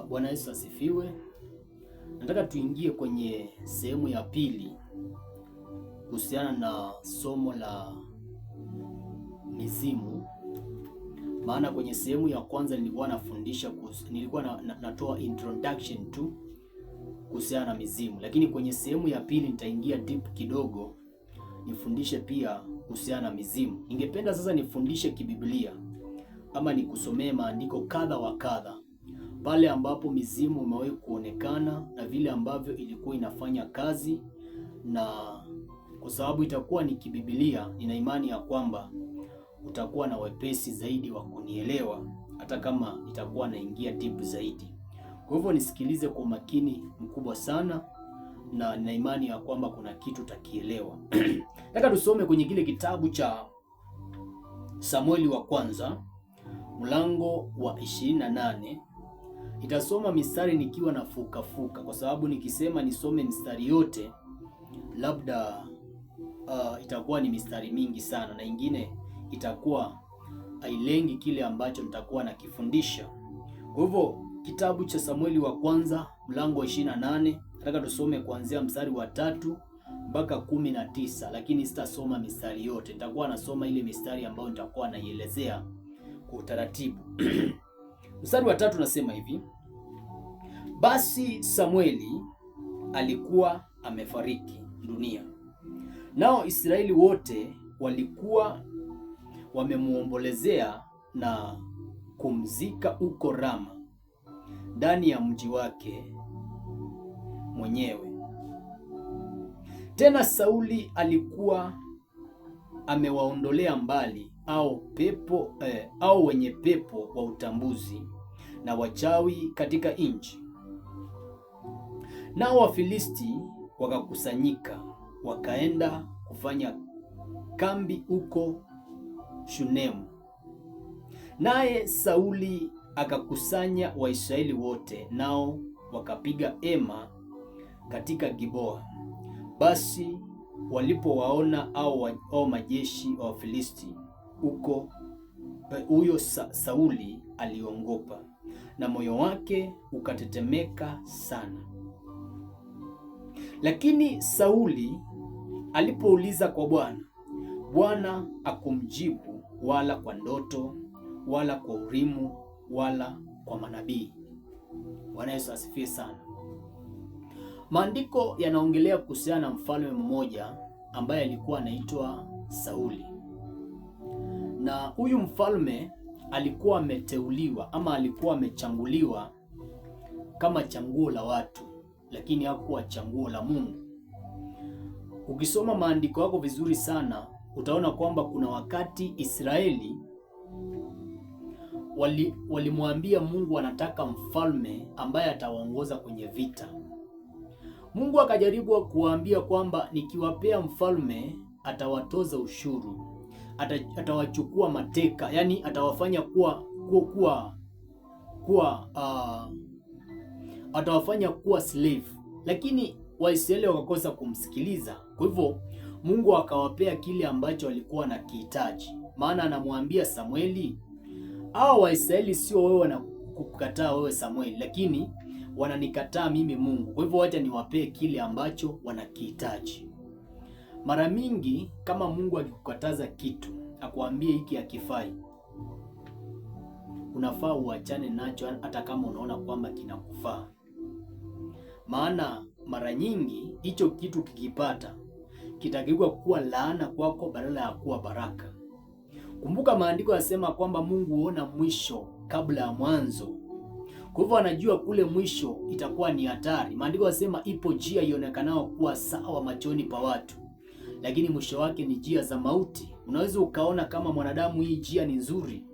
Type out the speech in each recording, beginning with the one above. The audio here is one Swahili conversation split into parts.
Bwana Yesu asifiwe. Nataka tuingie kwenye sehemu ya pili kuhusiana na somo la mizimu. Maana kwenye sehemu ya kwanza nilikuwa nafundisha natoa introduction tu kuhusiana na mizimu, lakini kwenye sehemu ya pili nitaingia deep kidogo, nifundishe pia kuhusiana na mizimu. Ningependa sasa nifundishe kibiblia ama nikusomee maandiko kadha wa kadha pale ambapo mizimu imewahi kuonekana na vile ambavyo ilikuwa inafanya kazi, na kwa sababu itakuwa ni kibiblia, nina imani ya kwamba utakuwa na wepesi zaidi wa kunielewa hata kama itakuwa naingia deep zaidi. Kwa hivyo nisikilize kwa makini mkubwa sana, na nina imani ya kwamba kuna kitu utakielewa. Nataka tusome kwenye kile kitabu cha Samueli wa kwanza mlango wa 28. Nitasoma mistari nikiwa na fuka kwa sababu nikisema nisome mistari yote labda itakuwa ni mistari mingi sana na ingine itakuwa hailengi kile ambacho nitakuwa nakifundisha. Kwa hivyo kitabu cha Samueli wa kwanza mlango wa 28, nataka tusome kuanzia mstari wa 3 mpaka 19, lakini sitasoma mistari yote. Nitakuwa nasoma ile mistari ambayo nitakuwa naielezea kwa utaratibu. Mstari wa 3 nasema hivi: basi Samueli alikuwa amefariki dunia, nao Israeli wote walikuwa wamemuombolezea na kumzika huko Rama ndani ya mji wake mwenyewe. Tena Sauli alikuwa amewaondolea mbali au wenye pepo wa utambuzi na wachawi katika nchi. Nao Wafilisti wakakusanyika wakaenda kufanya kambi huko Shunemu. Naye Sauli akakusanya Waisraeli wote, nao wakapiga hema katika Giboa. Basi walipowaona au majeshi wa Wafilisti huyo Sauli aliongopa na moyo wake ukatetemeka sana. Lakini Sauli alipouliza kwa Bwana, Bwana akumjibu wala kwa ndoto wala kwa Urimu wala kwa manabii. Bwana Yesu asifiwe sana. Maandiko yanaongelea kuhusiana na mfalme mmoja ambaye alikuwa anaitwa Sauli, na huyu mfalme alikuwa ameteuliwa ama alikuwa amechanguliwa kama changuo la watu, lakini hakuwa changuo la Mungu. Ukisoma maandiko yako vizuri sana utaona kwamba kuna wakati Israeli walimwambia Mungu anataka mfalme ambaye atawaongoza kwenye vita. Mungu akajaribu kuwaambia kwamba nikiwapea mfalme atawatoza ushuru, atawachukua mateka, yani atawafanya atawafanya kuwa slave. Lakini Waisraeli wakakosa kumsikiliza. Kwa hivyo Mungu akawapea kile ambacho walikuwa wanakihitaji. Maana anamwambia Samueli, hao Waisraeli sio wewe wanakukataa wewe Samueli, lakini wananikataa mimi Mungu. Kwa hivyo wacha niwapee kile ambacho wanakihitaji. Mara mingi kama Mungu akikukataza kitu, akwambie hiki hakifai, unafaa uachane nacho hata kama unaona kwamba kinakufaa. Maana mara nyingi hicho kitu kikipata kitageuka kuwa laana kwako badala ya kuwa baraka. Kumbuka maandiko yanasema kwamba Mungu huona mwisho kabla ya mwanzo. Kwa hivyo anajua kule mwisho itakuwa ni hatari. Maandiko yanasema ipo njia ionekanao kuwa sawa machoni pa watu, lakini mwisho wake ni njia za mauti. Unaweza ukaona kama mwanadamu hii njia ni nzuri,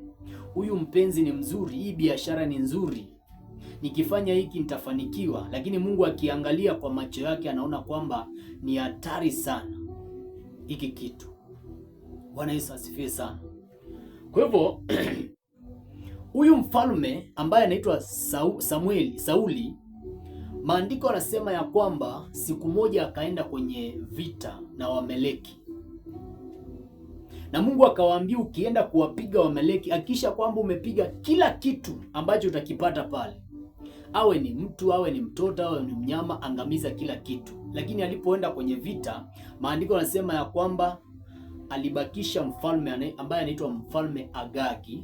huyu mpenzi ni mzuri, hii biashara ni nzuri, nikifanya hiki nitafanikiwa, lakini Mungu akiangalia kwa macho yake anaona kwamba ni hatari sana hiki kitu. Bwana Yesu asifiwe sana. Kwa hivyo huyu mfalme ambaye anaitwa Sauli, maandiko yanasema ya kwamba siku moja akaenda kwenye vita na Wameleki, na Mungu akawaambia ukienda kuwapiga Wameleki hakikisha kwamba umepiga kila kitu ambacho utakipata pale. awe ni mtu, awe ni mtoto, awe ni mnyama, angamiza kila kitu. Lakini alipoenda kwenye vita, maandiko yanasema ya kwamba alibakisha mfalme ambaye anaitwa Mfalme Agagi,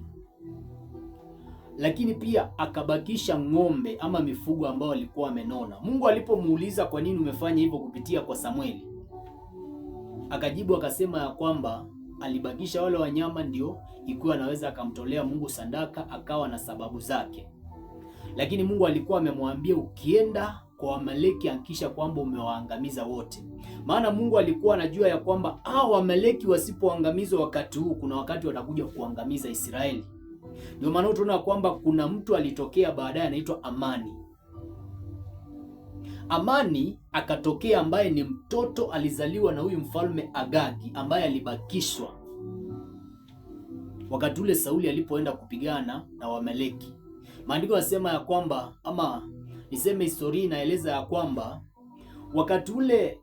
lakini pia akabakisha ng'ombe ama mifugo ambao walikuwa wamenona. Mungu alipomuuliza kwa nini umefanya hivyo kupitia kwa Samueli, akajibu akasema ya kwamba alibakisha wale wanyama ndio ikiwa anaweza akamtolea Mungu sadaka, akawa na sababu zake. Lakini Mungu alikuwa amemwambia ukienda kwa Wamaleki hakikisha kwamba umewaangamiza wote. Maana Mungu alikuwa anajua ya kwamba hao Wamaleki wasipoangamizwa wakati huu, kuna wakati watakuja kuangamiza Israeli. Ndio maana tunaona kwamba kuna mtu alitokea baadaye anaitwa Amani. Amani akatokea ambaye ni mtoto alizaliwa na huyu Mfalme Agagi ambaye alibakishwa wakati ule Sauli alipoenda kupigana na Wamaleki. Maandiko yanasema ya kwamba, ama niseme historia inaeleza ya kwamba wakati ule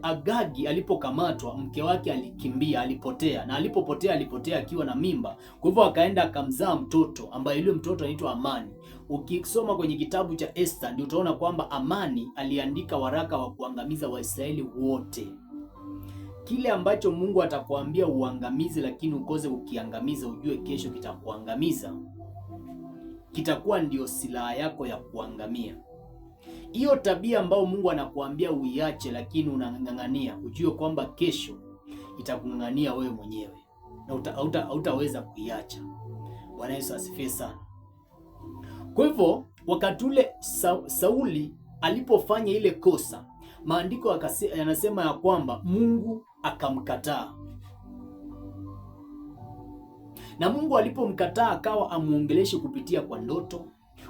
Agagi alipokamatwa, mke wake alikimbia, alipotea, na alipotea akiwa na mimba. Kwa hivyo akaenda akamzaa mtoto ambaye yule mtoto anaitwa Amani. Ukisoma kwenye kitabu cha Esther ndio utaona kwamba Amani aliandika waraka wa kuangamiza Waisraeli wote. Kile ambacho Mungu atakwambia uangamize, lakini ukose ukiangamiza, ujue kesho kitakuangamiza, kitakuwa ndio silaha yako ya kuangamia. Hiyo tabia ambayo Mungu anakuambia uiache, lakini unang'ang'ania, ujue kwamba kesho itakung'ang'ania wewe mwenyewe na hautaweza kuiacha. Bwana Yesu asifiwe sana. Kwa hivyo wakati ule Sauli alipofanya ile kosa, maandiko yanasema ya kwamba Mungu akamkataa. Na Mungu alipomkataa akawa amuongeleshe kupitia kwa ndoto,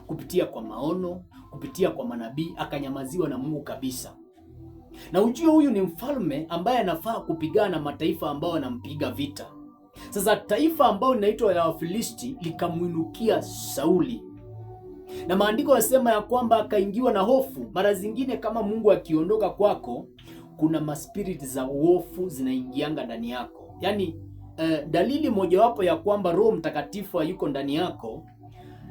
kupitia kwa maono, kupitia kwa manabii, akanyamaziwa na Mungu kabisa. Na ujue huyu ni mfalme ambaye anafaa kupigana na mataifa ambao wanampiga vita. Sasa taifa ambao linaitwa ya Wafilisti likamuinukia Sauli. Na maandiko yanasema ya kwamba akaingiwa na hofu. Mara zingine kama Mungu akiondoka kwako, kuna maspiriti za hofu zinaingianga ndani yako. Yaani dalili mojawapo ya kwamba Roho Mtakatifu yuko ndani yako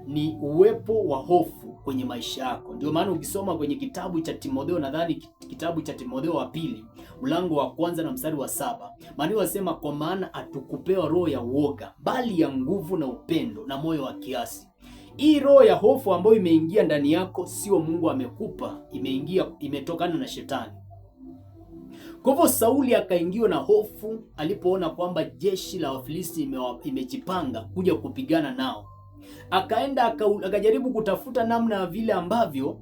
ni uwepo wa hofu kwenye maisha yako. Ndio maana ukisoma kwenye kitabu cha Timotheo, nadhani kitabu cha Timotheo wa pili, mlango wa 1 na mstari wa 7, maana wasema kwa maana hatukupewa roho ya uoga, bali ya nguvu na upendo na moyo wa kiasi. Hii roho ya hofu ambayo imeingia ndani yako sio Mungu amekupa, imetokana na shetani. Kwa hivyo Sauli akaingiwa na hofu alipoona kwamba jeshi la Wafilisti imejipanga kuja kupigana nao. Akaenda akajaribu kutafuta namna ya vile ambavyo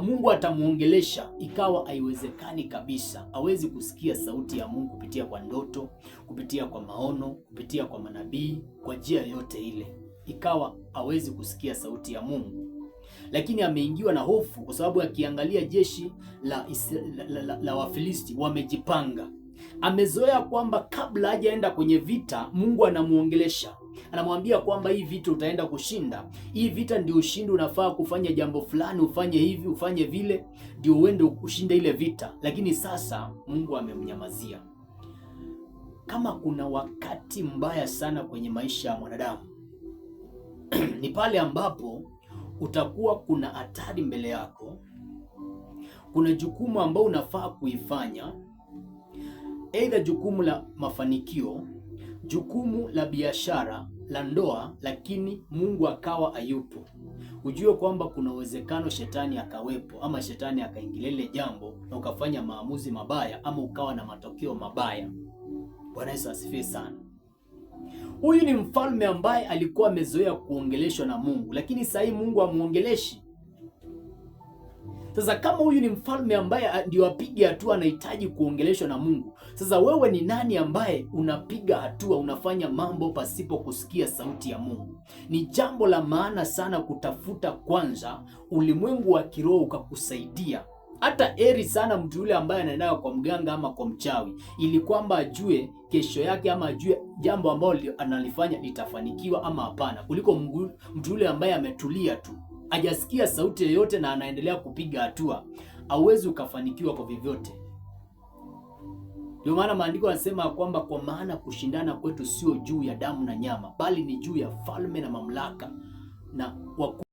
Mungu atamuongelesha, ikawa haiwezekani kabisa. Hawezi kusikia sauti ya Mungu kupitia kwa ndoto, kupitia kwa maono, kupitia kwa manabii, kwa njia yote ile. Ikawa hawezi kusikia sauti ya Mungu. Lakini ameingiwa na hofu kwa sababu akiangalia jeshi la Wafilisti wamejipanga. Amezoea kwamba kabla hajaenda kwenye vita, Mungu anamuongelesha. Anamwambia kwamba hii vita utaenda kushinda. Hii vita ndio ushindi, unafaa kufanya jambo fulani, ufanye hivi, ufanye vile, ndio uende ushinde ile vita. Lakini sasa Mungu amemnyamazia. Kama kuna wakati mbaya sana kwenye maisha ya mwanadamu, ni pale ambapo utakuwa kuna hatari mbele yako, kuna jukumu ambao unafaa kuifanya, aidha jukumu la mafanikio, jukumu la biashara, la ndoa, lakini Mungu akawa hayupo. Ujue kwamba kuna uwezekano shetani akawepo, ama shetani akaingilia ile jambo na ukafanya maamuzi mabaya, ama ukawa na matokeo mabaya. Bwana Yesu asifiwe sana. Huyu ni mfalme ambaye alikuwa amezoea kuongeleshwa na Mungu, lakini sasa Mungu amuongeleshi. Sasa kama huyu ni mfalme ambaye ndio apige hatua, anahitaji kuongeleshwa na Mungu. Sasa wewe ni nani ambaye unapiga hatua, unafanya mambo pasipo kusikia sauti ya Mungu? Ni jambo la maana sana kutafuta kwanza ulimwengu wa kiroho ukakusaidia. Hata heri sana mtu yule ambaye anaenda kwa mganga ama kwa mchawi, ili kwamba ajue kesho yake ama ajue jambo ambalo analifanya litafanikiwa ama hapana, kuliko mtu yule ambaye ametulia tu, hajasikia sauti yoyote na anaendelea kupiga hatua. Hauwezi ukafanikiwa kwa vyovyote. Ndio maana maandiko yanasema kwamba kwa maana kushindana kwetu sio juu ya damu na nyama, bali ni juu ya falme na mamlaka na